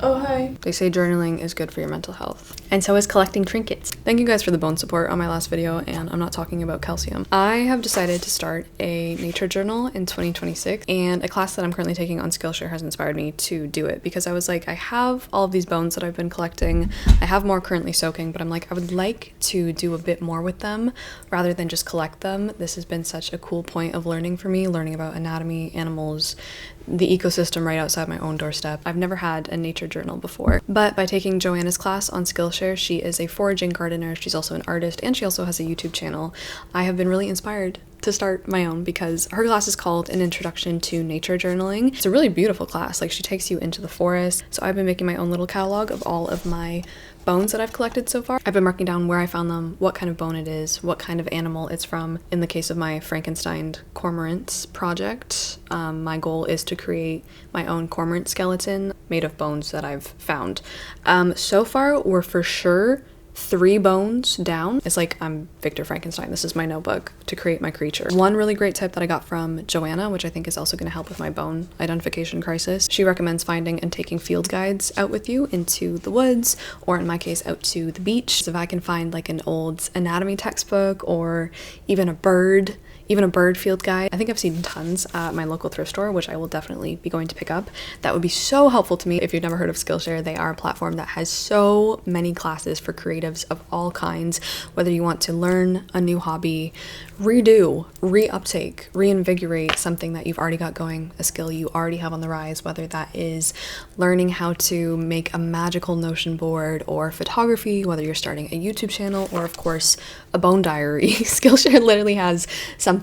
Oh, hi. They say journaling is good for your mental health. And so is collecting trinkets. Thank you guys for the bone support on my last video, and I'm not talking about calcium. I have decided to start a nature journal in 2026, and a class that I'm currently taking on Skillshare has inspired me to do it because I was like, I have all of these bones that I've been collecting. I have more currently soaking, but I'm like, I would like to do a bit more with them rather than just collect them. This has been such a cool point of learning for me, learning about anatomy, animals, the ecosystem right outside my own doorstep. I've never had a nature journal before, but by taking Joanna's class on Skillshare, she is a foraging gardener, she's also an artist, and she also has a YouTube channel. I have been really inspired to start my own because her class is called An Introduction to Nature Journaling. It's a really beautiful class. Like, she takes you into the forest. So I've been making my own little catalog of all of my bones that I've collected so far. I've been marking down where I found them, what kind of bone it is, what kind of animal it's from. In the case of my Frankenstein cormorants project, my goal is to create my own cormorant skeleton made of bones that I've found. So far, we're for sure 3 bones down. It's like I'm Victor Frankenstein. This is my notebook to create my creature. One really great tip that I got from Joanna, which I think is also going to help with my bone identification crisis. She recommends finding and taking field guides out with you into the woods, or in my case, out to the beach. So if I can find like an old anatomy textbook or even a bird field guide. I think I've seen tons at my local thrift store, which I will definitely be going to pick up. That would be so helpful to me. If you've never heard of Skillshare, they are a platform that has so many classes for creatives of all kinds, whether you want to learn a new hobby, redo, reuptake, reinvigorate something that you've already got going, a skill you already have on the rise, whether that is learning how to make a magical Notion board or photography, whether you're starting a YouTube channel, or of course, a bone diary. Skillshare literally has something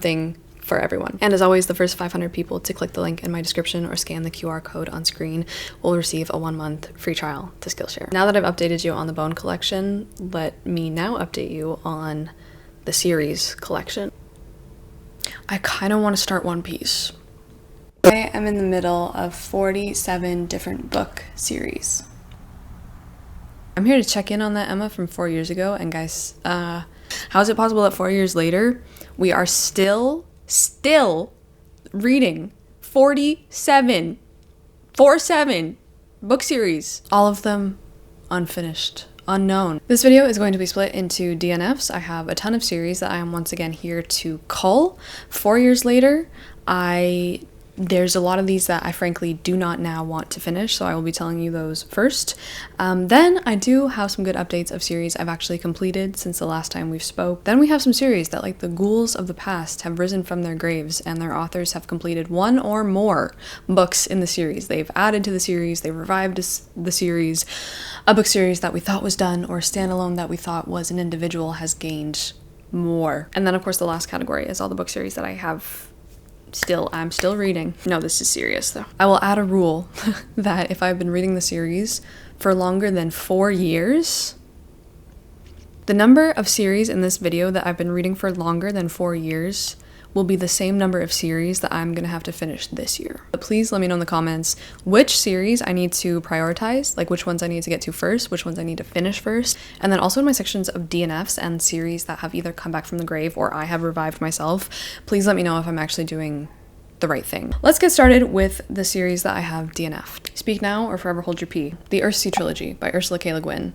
for everyone. And as always, the first 500 people to click the link in my description or scan the QR code on screen will receive a 1-month free trial to Skillshare. Now that I've updated you on the bone collection, let me now update you on the series collection. I kind of want to start One Piece. I am in the middle of 47 different book series. I'm here to check in on that Emma from 4 years ago, and guys, how is it possible that 4 years later we are still reading 47 book series, all of them unfinished, unknown? This video is going to be split into DNFs. I have a ton of series that I am once again here to cull. 4 years later, there's a lot of these that I frankly do not now want to finish, so I will be telling you those first. Then I do have some good updates of series I've actually completed since the last time we've spoke. Then we have some series that, like the ghouls of the past, have risen from their graves and their authors have completed 1 or more books in the series. They've added to the series, they've revived the series. A book series that we thought was done or standalone that we thought was an individual has gained more. And then of course the last category is all the book series that I'm still reading. No, this is serious though. I will add a rule that if I've been reading the series for longer than 4 years, the number of series in this video that I've been reading for longer than 4 years will be the same number of series that I'm gonna have to finish this year. But please let me know in the comments which series I need to prioritize, like which ones I need to get to first, which ones I need to finish first, and then also in my sections of DNFs and series that have either come back from the grave or I have revived myself, please let me know if I'm actually doing the right thing. Let's get started with the series that I have DNF'd. Speak Now or Forever Hold Your Pee, the Earthsea Trilogy by Ursula K. Le Guin.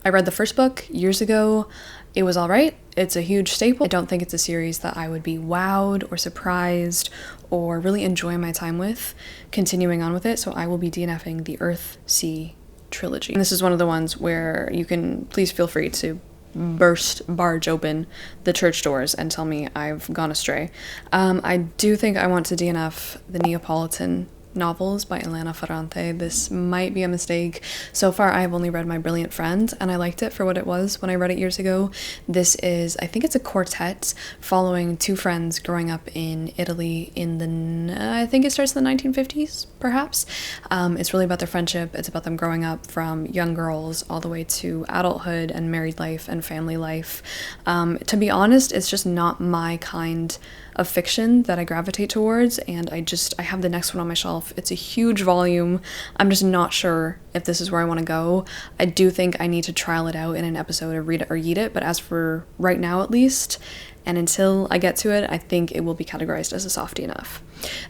I read the first book years ago. It was alright. It's a huge staple. I don't think it's a series that I would be wowed or surprised or really enjoy my time with continuing on with it, so I will be DNFing the Earthsea Trilogy. And this is one of the ones where you can please feel free to barge open the church doors and tell me I've gone astray. I do think I want to DNF the Neapolitan novels by Elena Ferrante. This might be a mistake. So far, I have only read My Brilliant Friend, and I liked it for what it was when I read it years ago. This is, I think it's a quartet following 2 friends growing up in Italy in the, I think it starts in the 1950s, perhaps. It's really about their friendship. It's about them growing up from young girls all the way to adulthood and married life and family life. To be honest, it's just not my kind of fiction that I gravitate towards, and I have the next one on my shelf. It's a huge volume. I'm just not sure if this is where I want to go. I do think I need to trial it out in an episode of Read It or Eat It, but as for right now at least, and until I get to it, I think it will be categorized as a softie enough.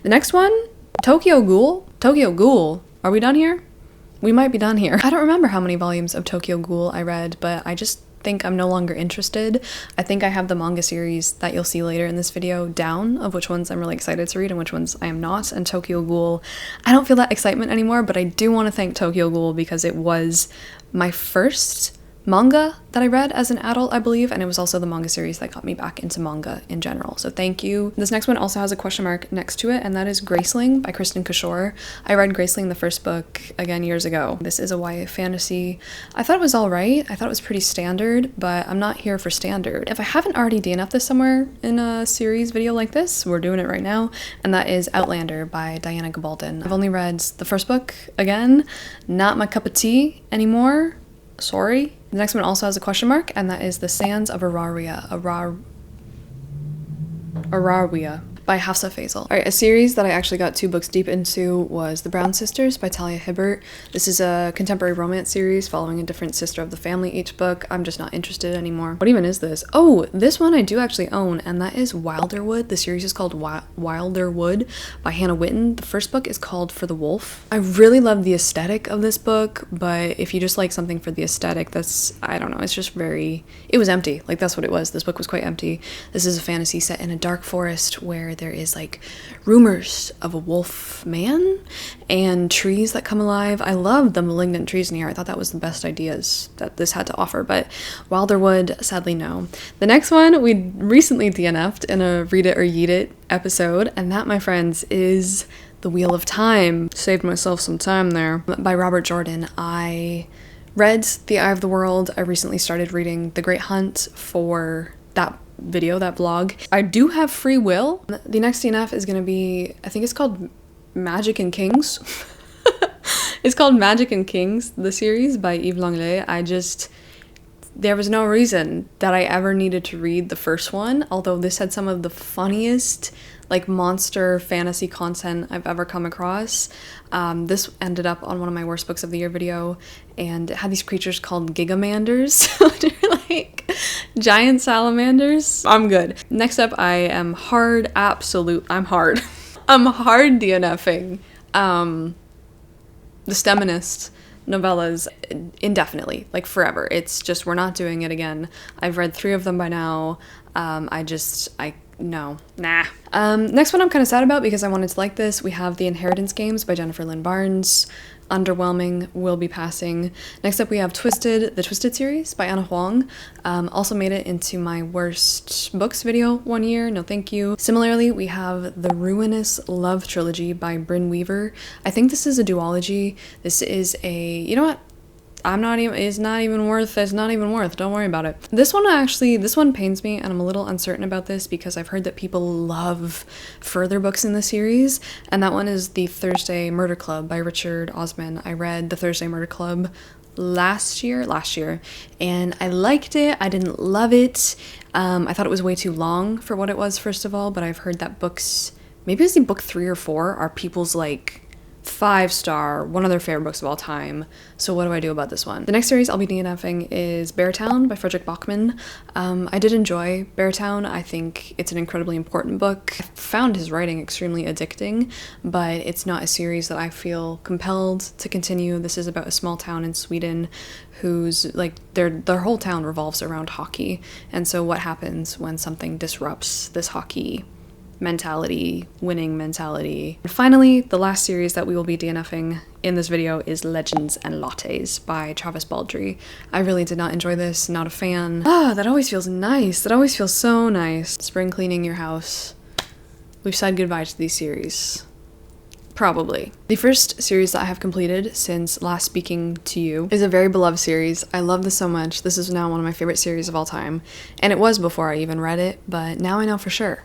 The next one, Tokyo Ghoul. Are we done here? we might be done here. I don't remember how many volumes of Tokyo Ghoul I read, but I just think I'm no longer interested. I think I have the manga series that you'll see later in this video down of which ones I'm really excited to read and which ones I am not. And Tokyo Ghoul, I don't feel that excitement anymore, but I do want to thank Tokyo Ghoul because it was my first manga that I read as an adult, I believe, and it was also the manga series that got me back into manga in general. So thank you. This next one also has a question mark next to it, and that is Graceling by Kristen Kishore. I read Graceling, the first book, again years ago. This is a YA fantasy. I thought it was all right. I thought it was pretty standard, but I'm not here for standard. If I haven't already DNF'd this somewhere in a series video like this, we're doing it right now, and that is Outlander by Diana Gabaldon. I've only read the first book, again, not my cup of tea anymore. Sorry. The next one also has a question mark, and that is The Sands of Araria by Hafsa Faisal. Alright, a series that I actually got 2 books deep into was The Brown Sisters by Talia Hibbert. This is a contemporary romance series following a different sister of the family each book. I'm just not interested anymore. What even is this? Oh, this one I do actually own, and that is Wilderwood. The series is called Wilderwood by Hannah Witten. The first book is called For the Wolf. I really love the aesthetic of this book, but if you just like something for the aesthetic, that's, I don't know, it's just very, it was empty. Like, that's what it was. This book was quite empty. This is a fantasy set in a dark forest where there is like rumors of a wolf man and trees that come alive. I love the malignant trees in here. I thought that was the best ideas that this had to offer, but Wilderwood, sadly no. The next one we recently DNF'd in a Read It or Yeet It episode, and that, my friends, is The Wheel of Time. Saved myself some time there. By Robert Jordan. I read The Eye of the World. I recently started reading The Great Hunt for that video, that vlog. I do have free will. The next DNF is going to be, I think it's called Magic and Kings. It's called Magic and Kings, the series by Yves Langlais. There was no reason that I ever needed to read the first one, although this had some of the funniest like monster fantasy content I've ever come across. This ended up on one of my worst books of the year video, and it had these creatures called gigamanders. They're like giant salamanders. I'm good. Next up, I'm hard DNFing the STEMinist novellas indefinitely, like forever. It's just, we're not doing it again. I've read 3 of them by now. No. Nah. Next one I'm kind of sad about because I wanted to like this. We have The Inheritance Games by Jennifer Lynn Barnes. Underwhelming, will be passing. Next up we have Twisted, the Twisted series by Anna Huang. Also made it into my worst books video one year, no thank you. Similarly, we have The Ruinous Love Trilogy by Brynn Weaver. I think this is a duology. This is a, you know what? It's not even worth, don't worry about it. This one pains me, and I'm a little uncertain about this because I've heard that people love further books in the series, and that one is The Thursday Murder Club by Richard Osman. I read The Thursday Murder Club last year, and I liked it. I didn't love it. I thought it was way too long for what it was, first of all, but I've heard that books, maybe it's book 3 or 4, are people's like 5-star, one of their favorite books of all time. So what do I do about this one? The next series I'll be DNFing is Beartown by Frederick Bachman. I did enjoy Beartown. I think it's an incredibly important book. I found his writing extremely addicting, but it's not a series that I feel compelled to continue. This is about a small town in Sweden whose, like, their whole town revolves around hockey. And so what happens when something disrupts this hockey mentality, winning mentality. And finally, the last series that we will be DNFing in this video is Legends and Lattes by Travis Baldree. I really did not enjoy this, not a fan. That always feels nice. That always feels so nice. Spring cleaning your house. We've said goodbye to these series. Probably. The first series that I have completed since last speaking to you is a very beloved series. I love this so much. This is now one of my favorite series of all time. And it was before I even read it, but now I know for sure.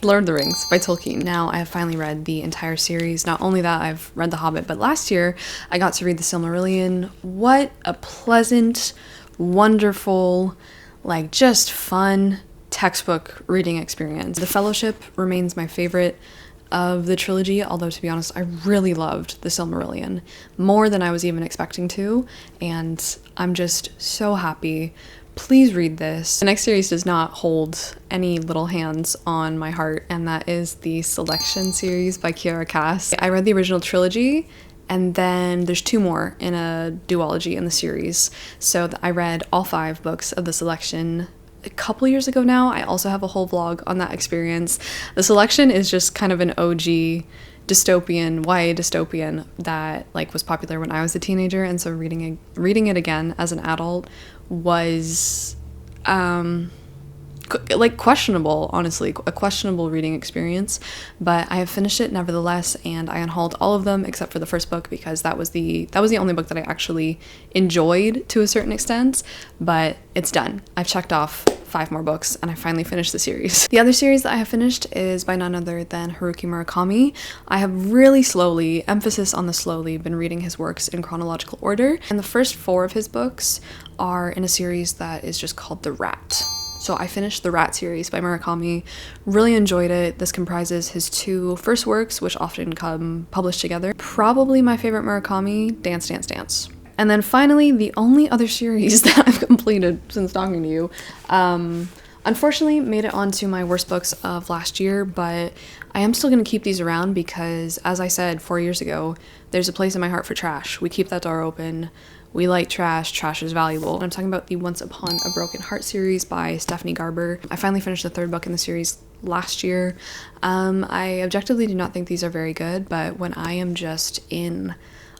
Lord of the Rings by Tolkien. Now I have finally read the entire series. Not only that, I've read The Hobbit, but last year I got to read The Silmarillion. What a pleasant, wonderful, like just fun textbook reading experience. The Fellowship remains my favorite of the trilogy, although to be honest, I really loved The Silmarillion more than I was even expecting to, and I'm just so happy. Please read this. The next series does not hold any little hands on my heart, and that is the Selection series by Kiara Cass. I read the original trilogy, And then there's 2 more in a duology in the series. So I read all 5 books of the selection a couple years ago now. I also have a whole vlog on that experience. The selection is just kind of an OG dystopian, YA dystopian that like was popular when I was a teenager, and so reading it again as an adult was like questionable, honestly, a questionable reading experience, but I have finished it nevertheless, and I unhauled all of them except for the first book because that was the only book that I actually enjoyed to a certain extent, but it's done. I've checked off 5 more books and I finally finished the series. The other series that I have finished is by none other than Haruki Murakami. I have really slowly, emphasis on the slowly, been reading his works in chronological order, and the first 4 of his books are in a series that is just called The Rat. So I finished the Rat series by Murakami, really enjoyed it. This comprises his 2 first works, which often come published together. Probably my favorite Murakami, Dance, Dance, Dance. And then finally, the only other series that I've completed since talking to you, unfortunately made it onto my worst books of last year, but I am still going to keep these around because, as I said 4 years ago, there's a place in my heart for trash. We keep that door open. We like trash. Trash is valuable. And I'm talking about the Once Upon a Broken Heart series by Stephanie Garber. I finally finished the 3rd book in the series last year. I objectively do not think these are very good, but when I am just in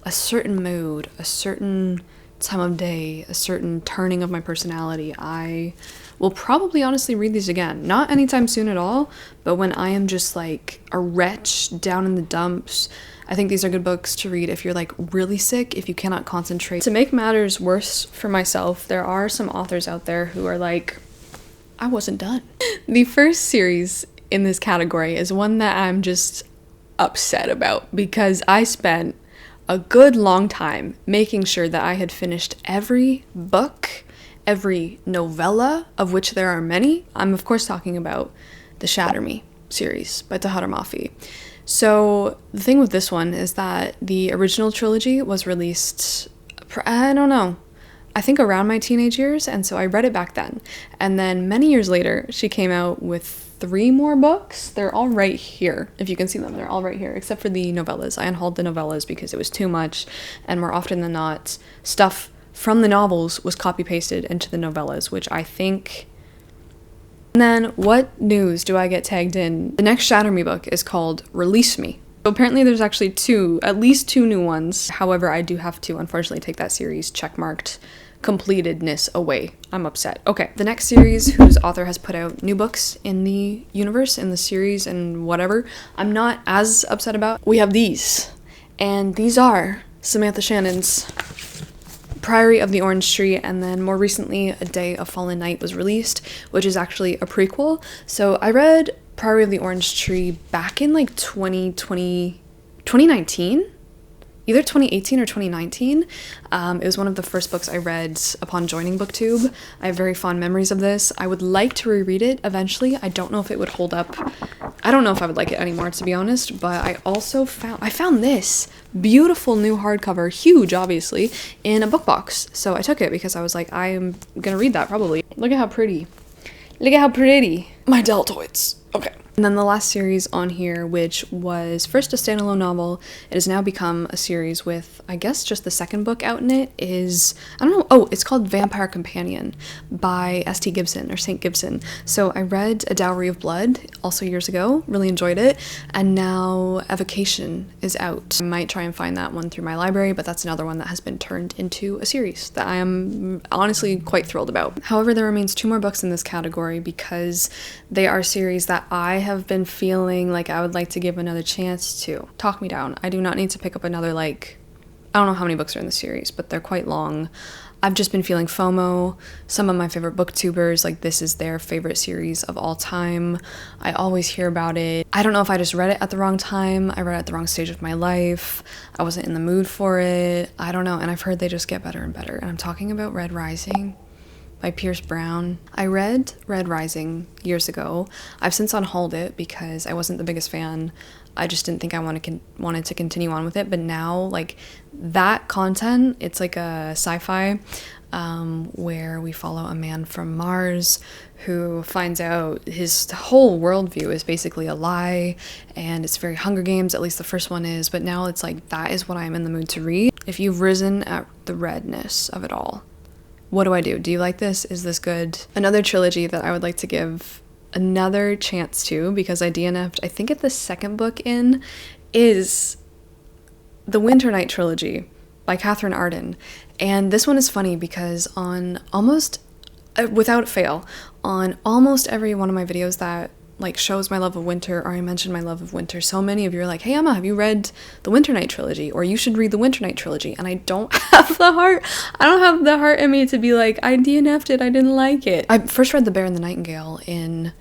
a certain mood, a certain time of day, a certain turning of my personality, I will probably honestly read these again. Not anytime soon at all, but when I am just like a wretch down in the dumps, I think these are good books to read if you're like really sick, if you cannot concentrate. To make matters worse for myself, there are some authors out there who are like, I wasn't done. The first series in this category is one that I'm just upset about because I spent a good long time making sure that I had finished every book, every novella, of which there are many. I'm of course talking about the Shatter Me series by Tahereh Mafi. So the thing with this one is that the original trilogy was released, I don't know, I think around my teenage years, and so I read it back then. And then many years later, she came out with 3 more books. They're all right here. If you can see them, they're all right here, except for the novellas. I unhauled the novellas because it was too much, and more often than not, stuff from the novels was copy-pasted into the novellas, which I think... And then, what news do I get tagged in? The next Shatter Me book is called Release Me. So apparently there's actually at least two new ones. However, I do have to unfortunately take that series checkmarked completedness away. I'm upset. Okay, the next series whose author has put out new books in the universe, in the series, and whatever, I'm not as upset about. We have these, and these are Samantha Shannon's Priory of the Orange Tree, and then more recently A Day of Fallen Night was released, which is actually a prequel. So I read Priory of the Orange Tree back in like 2019? Either 2018 or 2019. It was one of the first books I read upon joining BookTube. I have very fond memories of this. I would like to reread it eventually. I don't know if it would hold up. I don't know if I would like it anymore, to be honest, but I also found this beautiful new hardcover, huge obviously, in a book box. So I took it because I was like, I am gonna read that probably. Look at how pretty. Look at how pretty. My deltoids. Okay. And then the last series on here, which was first a standalone novel, it has now become a series with, I guess, just the second book out in it, is, I don't know, oh, it's called Vampire Companion by St. Gibson, or St. Gibson. So I read A Dowry of Blood also years ago, really enjoyed it, and now Evocation is out. I might try and find that one through my library, but that's another one that has been turned into a series that I am honestly quite thrilled about. However, there remains 2 more books in this category because they are series that I have been feeling like I would like to give another chance to. Talk me down. I do not need to pick up another, like, I don't know how many books are in the series, but they're quite long. I've just been feeling FOMO. Some of my favorite booktubers, like, this is their favorite series of all time. I always hear about it. I don't know if I just read it at the wrong time. I read it at the wrong stage of my life. I wasn't in the mood for it. I don't know, and I've heard they just get better and better. And I'm talking about Red Rising by Pierce Brown. I read Red Rising years ago. I've since unhauled it because I wasn't the biggest fan. I just didn't think I wanted to continue on with it. But now, like, that content, it's like a sci-fi. where we follow a man from Mars who finds out his whole worldview is basically a lie, and it's very Hunger Games, at least the first one is, but now it's like, that is what I'm in the mood to read. If you've risen at the redness of it all, what do I do? Do you like this? Is this good? Another trilogy that I would like to give another chance to, because I DNF'd, I think at the second book in, is the Winter Night trilogy by Catherine Arden. And this one is funny because on almost, without fail, on almost every one of my videos that like shows my love of winter, or I mention my love of winter, so many of you are like, hey Emma, have you read the Winter Night trilogy? Or you should read the Winter Night trilogy. And I don't have the heart. I don't have the heart in me to be like, I DNF'd it, I didn't like it. I first read The Bear and the Nightingale in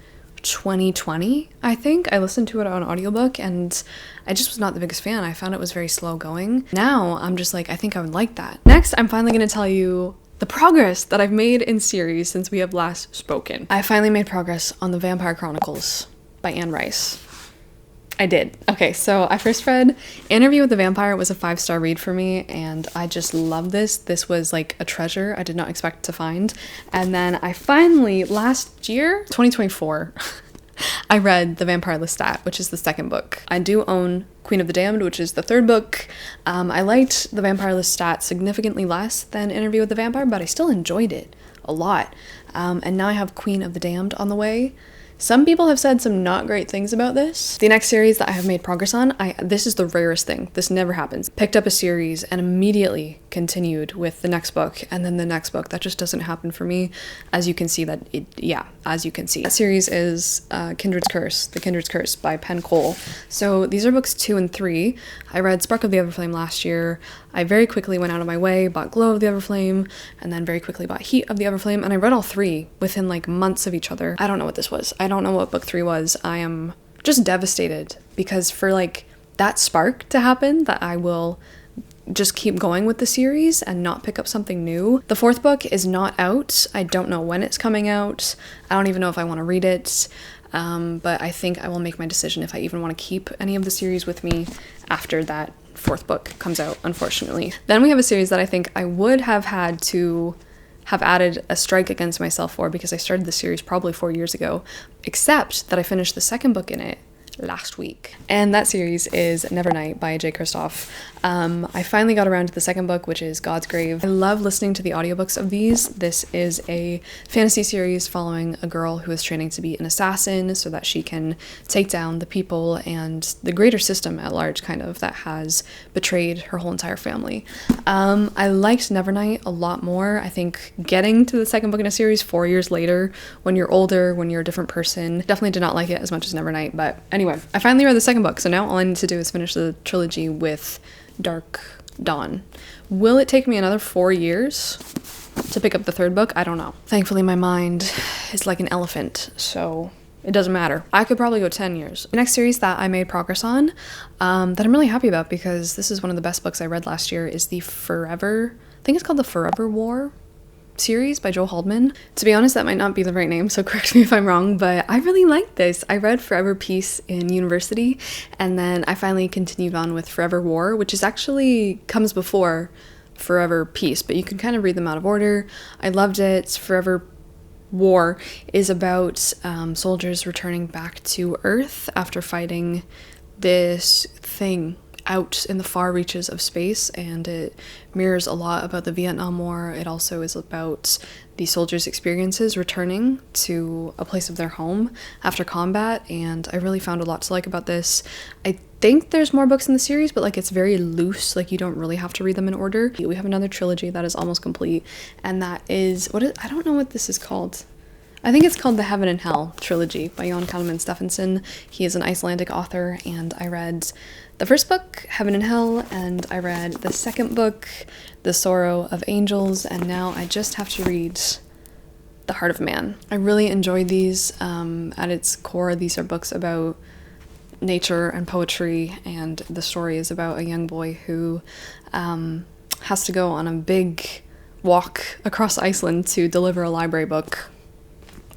2020, I think. I listened to it on audiobook and I just was not the biggest fan. I found it was very slow going. Now I'm just like, I think I would like that. Next, I'm finally going to tell you the progress that I've made in series since we have last spoken. I finally made progress on The Vampire Chronicles by Anne Rice. I did. Okay, so I first read Interview with the Vampire. It was a 5-star read for me, and I just love this. This was like a treasure I did not expect to find. And then I finally, last year, 2024, I read The Vampire Lestat, which is the second book. I do own Queen of the Damned, which is the third book. I liked The Vampire Lestat significantly less than Interview with the Vampire, but I still enjoyed it a lot. And now I have Queen of the Damned on the way. Some people have said some not great things about this. The next series that I have made progress on, this is the rarest thing. This never happens. Picked up a series and immediately continued with the next book and then the next book. That just doesn't happen for me. As you can see as you can see. That series is Kindred's Curse, The Kindred's Curse by Penn Cole. So these are books 2 and 3. I read Spark of the Everflame last year. I very quickly went out of my way, bought Glow of the Everflame, and then very quickly bought Heat of the Everflame, and I read all 3 within like months of each other. I don't know what this was. I don't know what book 3 was. I am just devastated because for like that spark to happen, that I will just keep going with the series and not pick up something new. The 4th book is not out. I don't know when it's coming out. I don't even know if I want to read it. But I think I will make my decision if I even want to keep any of the series with me after that 4th book comes out, unfortunately. Then we have a series that I think I would have had to have added a strike against myself for, because I started the series probably 4 years ago, except that I finished the second book in it last week. And that series is Nevernight by J. Kristoff. I finally got around to the second book, which is God's Grave. I love listening to the audiobooks of these. This is a fantasy series following a girl who is training to be an assassin so that she can take down the people and the greater system at large, kind of, that has betrayed her whole entire family. I liked Nevernight a lot more. I think getting to the second book in a series 4 years later, when you're older, when you're a different person, definitely did not like it as much as Nevernight. But anyway, I finally read the second book, so now all I need to do is finish the trilogy with Dark Dawn. Will it take me another 4 years to pick up the third book? I don't know. Thankfully, my mind is like an elephant, so it doesn't matter. I could probably go 10 years. The next series that I made progress on, that I'm really happy about, because this is one of the best books I read last year, is the Forever, I think it's called the Forever War series by Joe Haldeman. To be honest, that might not be the right name, so correct me if I'm wrong, but I really liked this. I read Forever Peace in university, and then I finally continued on with Forever War, which is actually comes before Forever Peace, but you can kind of read them out of order. I loved it. Forever War is about soldiers returning back to Earth after fighting this thing out in the far reaches of space, and it mirrors a lot about the Vietnam War. It also is about the soldiers' experiences returning to a place of their home after combat, and I really found a lot to like about this. I think there's more books in the series, but like it's very loose, like you don't really have to read them in order. We have another trilogy that is almost complete, and that is, I don't know what this is called. I think it's called the Heaven and Hell trilogy by Jon Kalman Stephenson. He is an Icelandic author, and I read the first book, Heaven and Hell, and I read the second book, The Sorrow of Angels, and now I just have to read The Heart of Man. I really enjoyed these. At its core, these are books about nature and poetry, and the story is about a young boy who has to go on a big walk across Iceland to deliver a library book.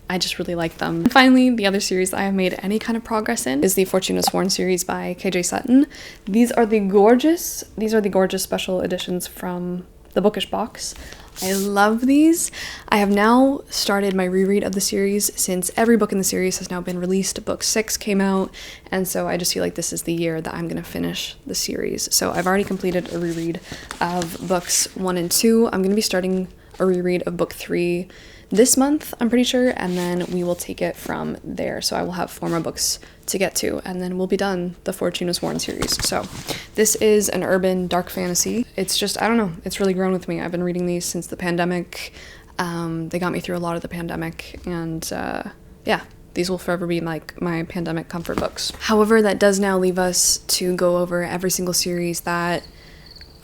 I just really like them. And finally, the other series that I have made any kind of progress in is the Fortuna Sworn series by KJ Sutton. These are the gorgeous special editions from the Bookish box. I love these. I have now started my reread of the series since every book in the series has now been released. Book 6 came out, and so I just feel like this is the year that I'm going to finish the series. So I've already completed a reread of books 1 and 2. I'm going to be starting a reread of book 3 this month, I'm pretty sure, and then we will take it from there. So I will have 4 more books to get to, and then we'll be done the Fortune is Worn series. So this is an urban dark fantasy. It's just, I don't know, it's really grown with me. I've been reading these since the pandemic. They got me through a lot of the pandemic, and yeah, these will forever be like my pandemic comfort books. However, that does now leave us to go over every single series that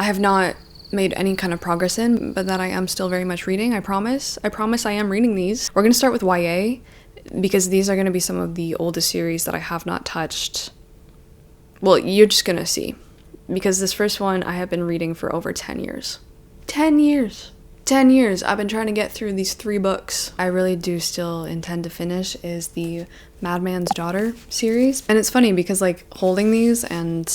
I have not made any kind of progress in, but that I am still very much reading. I promise I am reading these. We're going to start with YA, because these are going to be some of the oldest series that I have not touched. Well, you're just going to see, because this first one I have been reading for over 10 years. 10 years! 10 years I've been trying to get through these 3 books. I really do still intend to finish is the Madman's Daughter series. And it's funny because like holding these and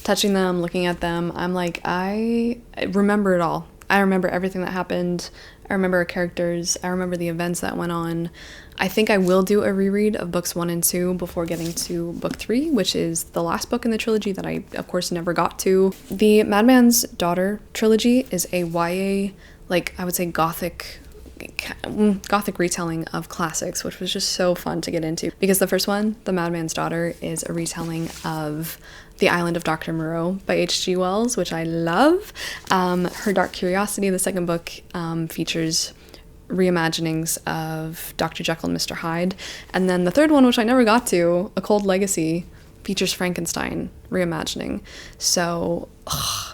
touching them, looking at them, I'm like, I remember it all. I remember everything that happened. I remember our characters. I remember the events that went on. I think I will do a reread of books 1 and 2 before getting to book 3, which is the last book in the trilogy that I, of course, never got to. The Madman's Daughter trilogy is a YA, like, I would say gothic retelling of classics, which was just so fun to get into, because the first one, The Madman's Daughter, is a retelling of The Island of Dr. Moreau by H.G. Wells, which I love. Her Dark Curiosity, the second book, features reimaginings of Dr. Jekyll and Mr. Hyde, and then the third one, which I never got to, A Cold Legacy, features Frankenstein reimagining. So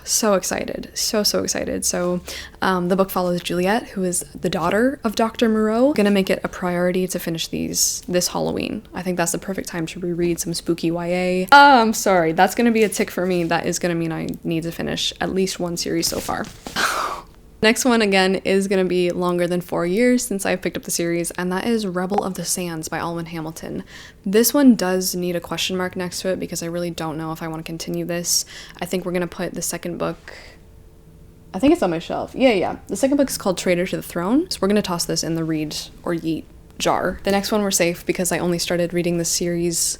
so excited, so excited. So the book follows Juliet, who is the daughter of Dr. Moreau. I'm gonna make it a priority to finish these this Halloween. I think that's the perfect time to reread some spooky YA. I'm sorry, that's gonna be a tick for me. That is gonna mean I need to finish at least 1 series so far. Next one, again, is going to be longer than 4 years since I've picked up the series, and that is Rebel of the Sands by Alwyn Hamilton. This one does need a question mark next to it because I really don't know if I want to continue this. I think we're going to put the second book, I think it's on my shelf. Yeah. The second book is called Traitor to the Throne, so we're going to toss this in the read or yeet jar. The next one we're safe because I only started reading this series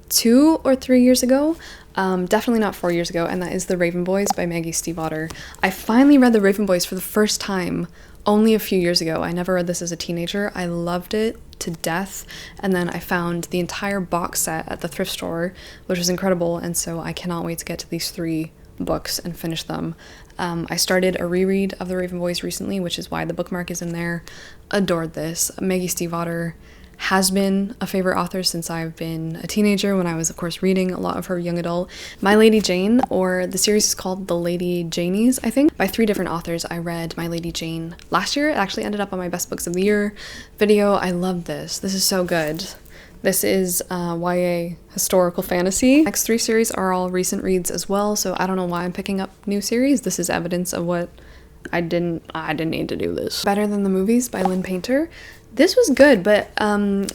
2 or 3 years ago. Definitely not 4 years ago, and that is The Raven Boys by Maggie Stiefvater. I finally read The Raven Boys for the first time only a few years ago. I never read this as a teenager. I loved it to death, and then I found the entire box set at the thrift store, which was incredible, and so I cannot wait to get to these 3 books and finish them. I started a reread of The Raven Boys recently, which is why the bookmark is in there. Adored this. Maggie Stiefvater has been a favorite author since I've been a teenager, when I was, of course, reading a lot of her young adult. My Lady Jane, or the series is called The Lady Janies, I think, by 3 different authors. I read My Lady Jane last year. It actually ended up on my Best Books of the Year video. I love this. This is so good. This is YA historical fantasy. Next 3 series are all recent reads as well, so I don't know why I'm picking up new series. This is evidence of what I didn't need to do this. Better Than the Movies by Lynn Painter. This was good, but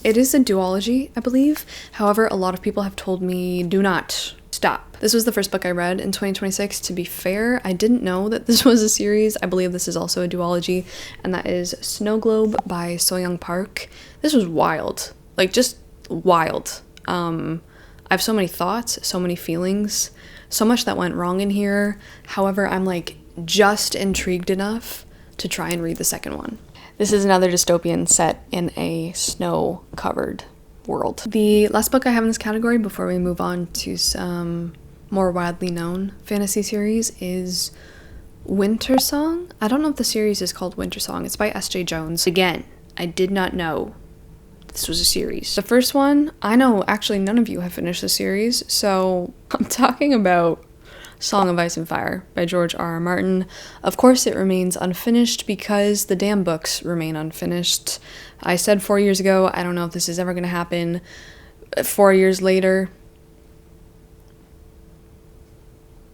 it is a duology, I believe. However, a lot of people have told me, do not stop. This was the first book I read in 2026. To be fair, I didn't know that this was a series. I believe this is also a duology, and that is Snow Globe by So-Young Park. This was wild, like just wild. I have so many thoughts, so many feelings, so much that went wrong in here. However, I'm like just intrigued enough to try and read the second one. This is another dystopian set in a snow-covered world. The last book I have in this category before we move on to some more widely known fantasy series is Winter Song. I don't know if the series is called Winter Song. It's by S.J. Jones. Again, I did not know this was a series. The first one, I know actually none of you have finished the series, so I'm talking about Song of Ice and Fire by George R.R. Martin. Of course it remains unfinished because the damn books remain unfinished. I said 4 years ago, I don't know if this is ever going to happen. 4 years later,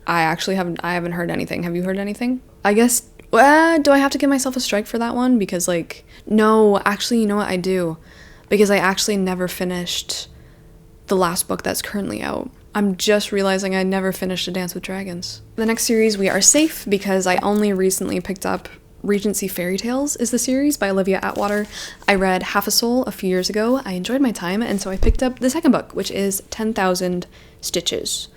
I haven't heard anything. Have you heard anything? I guess, do I have to give myself a strike for that one? Because like, no, actually, you know what, I do. Because I actually never finished the last book that's currently out. I'm just realizing I never finished A Dance with Dragons. The next series, we are safe because I only recently picked up Regency Fairy Tales is the series by Olivia Atwater. I read Half a Soul a few years ago. I enjoyed my time, and so I picked up the second book, which is 10,000 Stitches.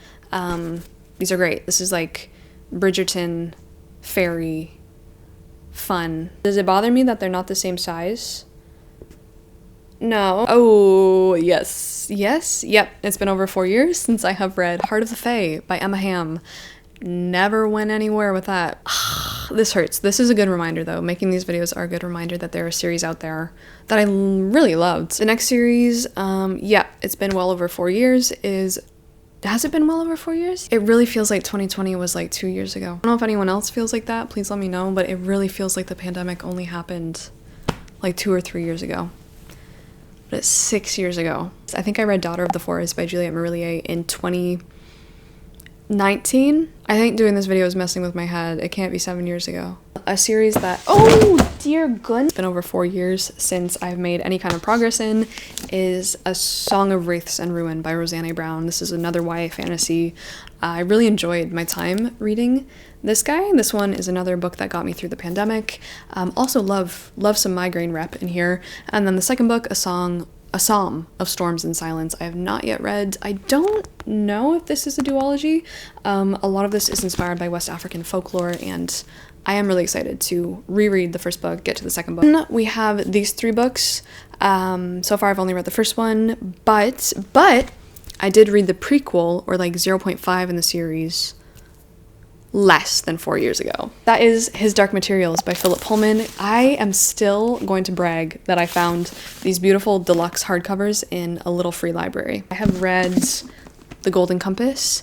These are great. This is like Bridgerton fairy fun. Does it bother me that they're not the same size? No. Oh, yes. Yes. Yep. It's been over 4 years since I have read Heart of the Fae by Emma Hamm. Never went anywhere with that. This hurts. This is a good reminder, though. Making these videos are a good reminder that there are series out there that I really loved. The next series, yeah, it's been well over 4 years, has it been well over 4 years? It really feels like 2020 was like 2 years ago. I don't know if anyone else feels like that. Please let me know, but it really feels like the pandemic only happened like 2 or 3 years ago. But it's 6 years ago. I think I read Daughter of the Forest by Juliette Marillier in 2019. I think doing this video is messing with my head. It can't be 7 years ago. A series that, oh dear goodness, it's been over 4 years since I've made any kind of progress in is A Song of Wraiths and Ruin by Roseanne Brown. This is another YA fantasy. I really enjoyed my time reading this guy. This one is another book that got me through the pandemic. Also love some migraine rep in here. And then the second book, A Psalm of Storms and Silence, I have not yet read. I don't know if this is a duology. A lot of this is inspired by West African folklore, and I am really excited to reread the first book, get to the second book. We have these 3 books. So far I've only read the first one, but I did read the prequel, or like 0.5 in the series, less than 4 years ago. That is His Dark Materials by Philip Pullman. I am still going to brag that I found these beautiful deluxe hardcovers in a little free library. I have read The Golden Compass,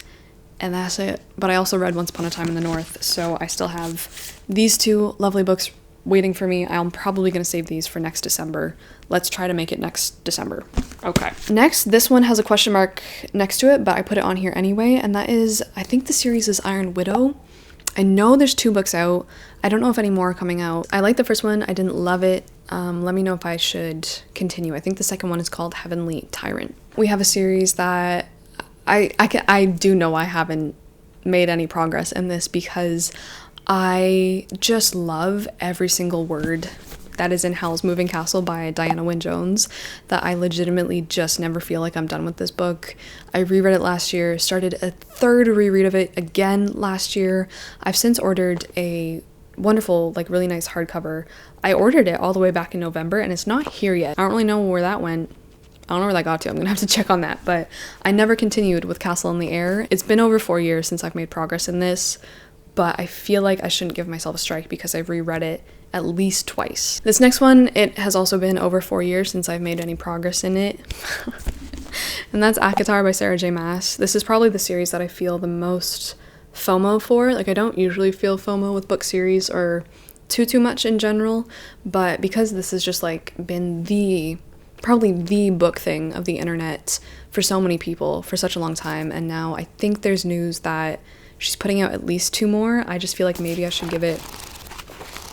and that's it. But I also read Once Upon a Time in the North, so I still have these 2 lovely books waiting for me. I'm probably going to save these for next December. Let's try to make it next December. Okay. Next, this one has a question mark next to it, but I put it on here anyway, and that is, I think the series is Iron Widow. I know there's 2 books out. I don't know if any more are coming out. I liked the first one. I didn't love it. Let me know if I should continue. I think the second one is called Heavenly Tyrant. We have a series that I do know I haven't made any progress in this because I just love every single word that is in Howl's Moving Castle by Diana Wynne Jones, that I legitimately just never feel like I'm done with this book. I reread it last year, started a 3rd reread of it again last year. I've since ordered a wonderful, like really nice hardcover. I ordered it all the way back in November and it's not here yet. I don't really know where that went. I don't know where that got to. I'm gonna have to check on that, but I never continued with Castle in the Air. It's been over 4 years since I've made progress in this, but I feel like I shouldn't give myself a strike because I've reread it at least twice. This next one, it has also been over 4 years since I've made any progress in it. And that's ACOTAR by Sarah J. Maas. This is probably the series that I feel the most FOMO for. Like, I don't usually feel FOMO with book series or too much in general, but because this has just like been probably the book thing of the internet for so many people for such a long time, and now I think there's news that she's putting out at least 2 more. I just feel like maybe I should give it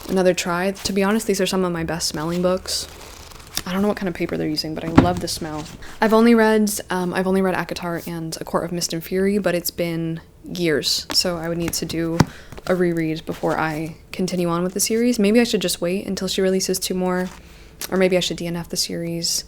another try. To be honest, these are some of my best smelling books. I don't know what kind of paper they're using, but I love the smell. I've only read ACOTAR and A Court of Mist and Fury, but it's been years, so I would need to do a reread before I continue on with the series. Maybe I should just wait until she releases 2 more, or maybe I should DNF the series.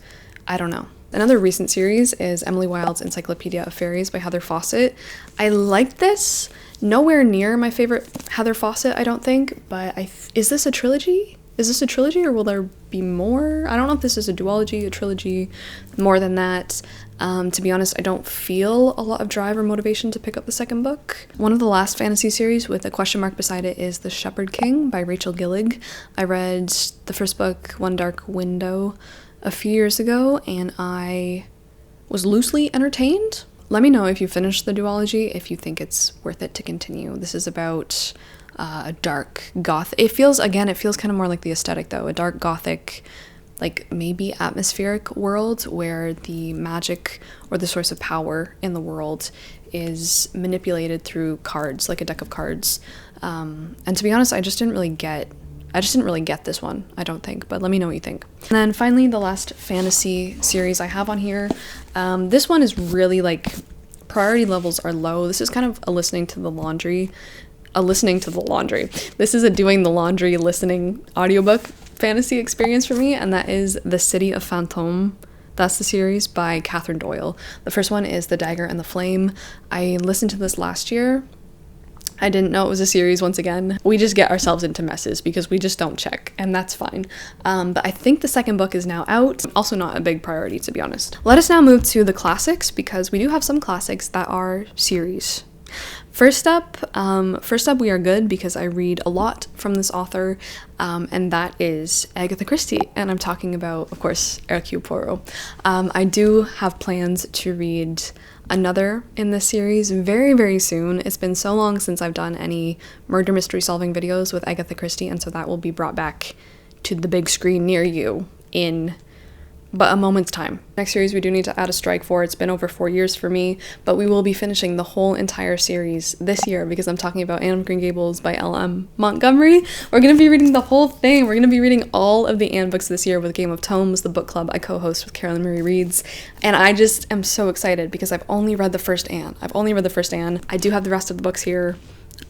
I don't know. Another recent series is Emily Wilde's Encyclopedia of Fairies by Heather Fawcett. I liked this. Nowhere near my favorite Heather Fawcett, I don't think, but is this a trilogy? Is this a trilogy, or will there be more? I don't know if this is a duology, a trilogy, more than that. To be honest, I don't feel a lot of drive or motivation to pick up the second book. One of the last fantasy series with a question mark beside it is The Shepherd King by Rachel Gillig. I read the first book, One Dark Window, a few years ago, and I was loosely entertained. Let me know if you finished the duology, if you think it's worth it to continue. This is about a dark goth. It feels kind of more like the aesthetic though, a dark gothic, like maybe atmospheric world where the magic or the source of power in the world is manipulated through cards, like a deck of cards. And to be honest, I just didn't really get this one, I don't think, but let me know what you think. And then finally, the last fantasy series I have on here. This one is really like, priority levels are low. This is kind of a listening to the laundry a listening to the laundry. This is a doing the laundry listening audiobook fantasy experience for me, and that is The City of Fantômes. That's the series by Catherine Doyle. The first one is The Dagger and the Flame. I listened to this last year. I didn't know it was a series once again. We just get ourselves into messes because we just don't check, and that's fine. But I think the second book is now out. Also not a big priority, to be honest. Let us now move to the classics, because we do have some classics that are series. First up, we are good because I read a lot from this author, and that is Agatha Christie, and I'm talking about, of course, Hercule Poirot. I do have plans to read another in this series very, very soon. It's been so long since I've done any murder mystery solving videos with Agatha Christie, and so that will be brought back to the big screen near you in but a moment's time. Next series we do need to add a strike for. It's been over 4 years for me, but we will be finishing the whole entire series this year because I'm talking about Anne of Green Gables by L.M. Montgomery. We're going to be reading the whole thing. We're going to be reading all of the Anne books this year with Game of Tomes, the book club I co-host with Carolyn Marie Reads, and I just am so excited because I've only read the first Anne. I do have the rest of the books here.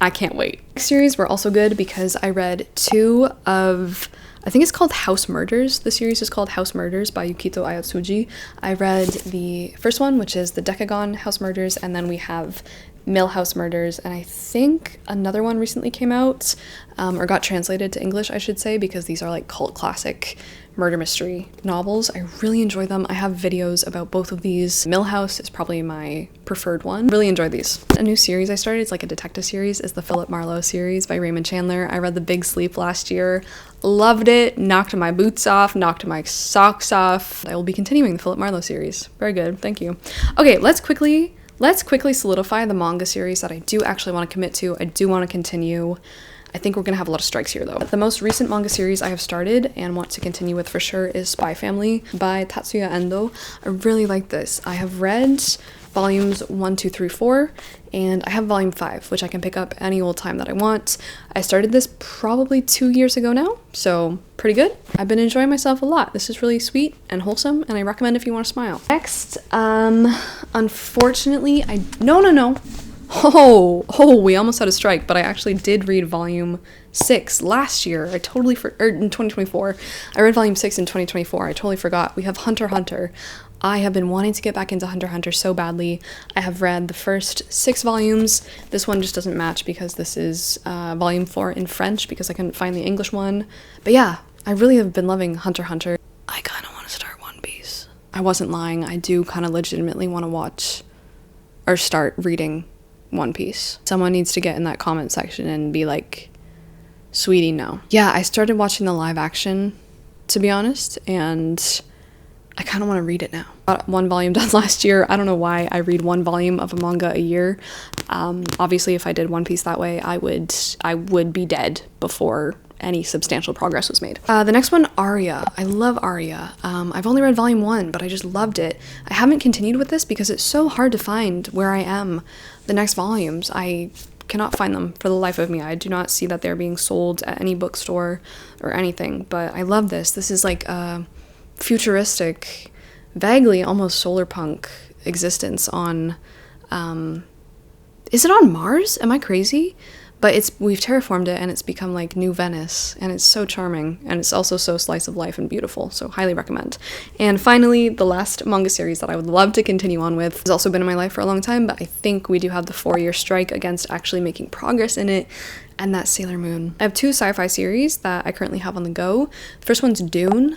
I can't wait. Next series were also good because I read two of, I think it's called House Murders. The series is called House Murders by Yukito Ayatsuji. I read the first one, which is the Decagon House Murders, and then we have Mill House Murders, and I think another one recently came out, or got translated to English, I should say, because these are like cult classic murder mystery novels. I really enjoy them. I have videos about both of these. Mill House is probably my preferred one. Really enjoy these. A new series I started, it's like a detective series, is the Philip Marlowe series by Raymond Chandler. I read The Big Sleep last year. Loved it. Knocked my boots off. Knocked my socks off. I will be continuing the Philip Marlowe series. Very good. Thank you. Okay, let's quickly solidify the manga series that I do actually want to commit to. I do want to continue. I think we're going to have a lot of strikes here, though. The most recent manga series I have started and want to continue with for sure is Spy Family by Tatsuya Endo. I really like this. I have read volumes 1, 2, 3, 4, and I have volume 5, which I can pick up any old time that I want. I started this probably 2 years ago now, so pretty good. I've been enjoying myself a lot. This is really sweet and wholesome, and I recommend if you want to smile. Next, unfortunately, no. We almost had a strike, but I actually did read volume 6 last year. In 2024. I read volume 6 in 2024. I totally forgot. We have Hunter x Hunter. I have been wanting to get back into Hunter x Hunter so badly. I have read the first 6 volumes. This one just doesn't match because this is volume 4 in French because I couldn't find the English one. But yeah, I really have been loving Hunter x Hunter. I kind of want to start One Piece. I wasn't lying. I do kind of legitimately want to watch or start reading One Piece. Someone needs to get in that comment section and be like, sweetie, no. Yeah, I started watching the live action, to be honest, and I kind of want to read it now. Got 1 volume done last year. I don't know why I read 1 volume of a manga a year. Obviously, if I did One Piece that way, I would be dead before any substantial progress was made. The next one, Aria. I love Aria. I've only read volume 1, but I just loved it. I haven't continued with this because it's so hard to find where I am the next volumes. I cannot find them for the life of me. I do not see that they're being sold at any bookstore or anything, but I love this. This is like a futuristic, vaguely almost solar punk existence on, is it on Mars? Am I crazy? But we've terraformed it and it's become like New Venice, and it's so charming, and it's also so slice of life and beautiful, so highly recommend. And finally, the last manga series that I would love to continue on with has also been in my life for a long time, but I think we do have the 4-year strike against actually making progress in it, and that's Sailor Moon. I have 2 sci-fi series that I currently have on the go. The first one's Dune.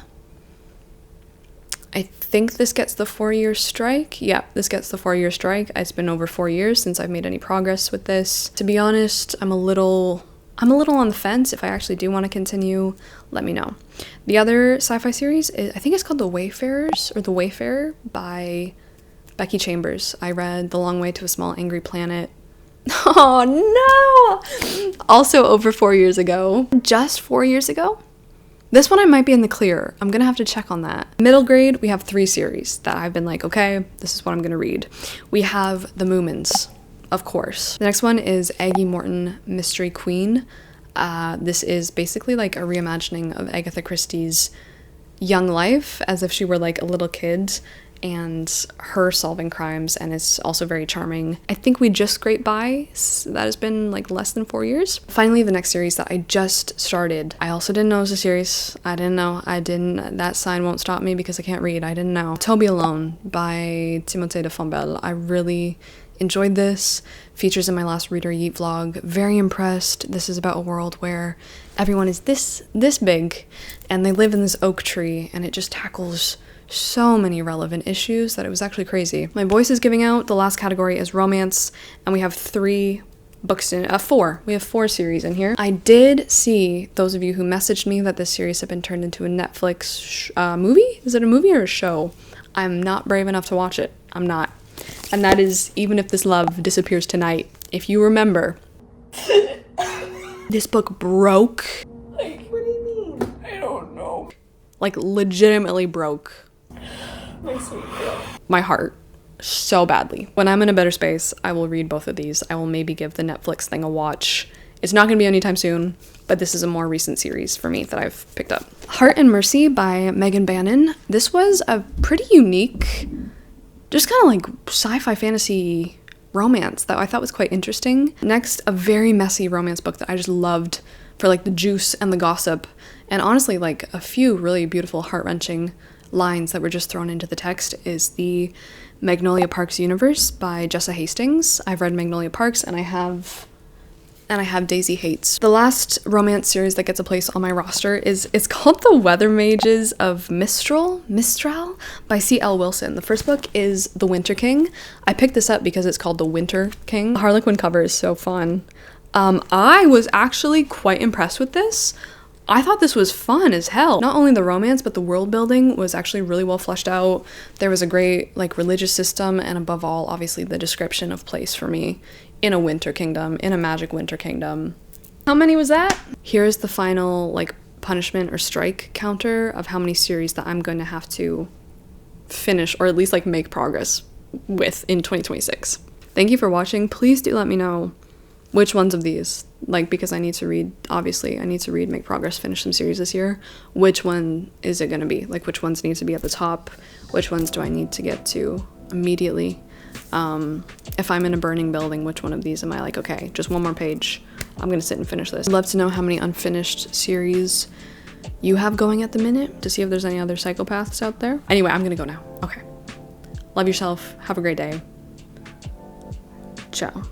I think this gets the 4-year strike. Yeah, this gets the 4-year strike. It's been over 4 years since I've made any progress with this. To be honest, I'm a little on the fence. If I actually do want to continue, let me know. The other sci-fi series is, I think it's called The Wayfarers, or The Wayfarer by Becky Chambers. I read The Long Way to a Small Angry Planet. Oh no! Also over 4 years ago. Just 4 years ago? This one I might be in the clear. I'm gonna have to check on that. Middle grade, we have 3 series that I've been like, okay, this is what I'm gonna read. We have The Moomins, of course. The next one is Aggie Morton, Mystery Queen. This is basically like a reimagining of Agatha Christie's young life, as if she were like a little kid, and her solving crimes, and it's also very charming. I think we just scraped by. That has been like less than 4 years. Finally, the next series that I just started. I also didn't know it was a series. I didn't know. That sign won't stop me because I can't read. I didn't know. Toby Alone by Timothée de Fombelle. I really enjoyed this. Features in my last Reader Yeet vlog. Very impressed. This is about a world where everyone is this big and they live in this oak tree, and it just tackles so many relevant issues that it was actually crazy. My voice is giving out. The last category is romance, and we have 3 books in, 4. We have 4 series in here. I did see those of you who messaged me that this series had been turned into a Netflix movie. Is it a movie or a show? I'm not brave enough to watch it. I'm not. And that is Even If This Love Disappears Tonight. If you remember, this book broke. Like, what do you mean? I don't know. Like, legitimately broke My sweet girl. my heart so badly. When I'm in a better space, I will read both of these. I will maybe give the Netflix thing a watch. It's not gonna be anytime soon, but this is a more recent series for me that I've picked up. Heart and Mercy by Megan Bannon. This was a pretty unique, just kind of like sci-fi fantasy romance that I thought was quite interesting. Next, a very messy romance book that I just loved for like the juice and the gossip, and honestly like a few really beautiful heart-wrenching lines that were just thrown into the text, is the Magnolia Parks Universe by Jessa Hastings. I've read Magnolia Parks, and I have Daisy Hates. The last romance series that gets a place on my roster it's called The Weather Mages of Mistral by C.L. Wilson. The first book is The Winter King. I picked this up because it's called The Winter King. The Harlequin cover is so fun. I was actually quite impressed with this. I thought this was fun as hell. Not only the romance, but the world building was actually really well fleshed out. There was a great like religious system, and above all, obviously the description of place for me in a winter kingdom, in a magic winter kingdom. How many was that? Here's the final like punishment or strike counter of how many series that I'm going to have to finish, or at least like make progress with in 2026. Thank you for watching. Please do let me know which ones of these, like, because I need to read, obviously, I need to read, make progress, finish some series this year. Which one is it going to be? Like, which ones need to be at the top? Which ones do I need to get to immediately? If I'm in a burning building, which one of these am I like, okay, just one more page, I'm going to sit and finish this. I'd love to know how many unfinished series you have going at the minute, to see if there's any other psychopaths out there. Anyway, I'm going to go now. Okay. Love yourself. Have a great day. Ciao.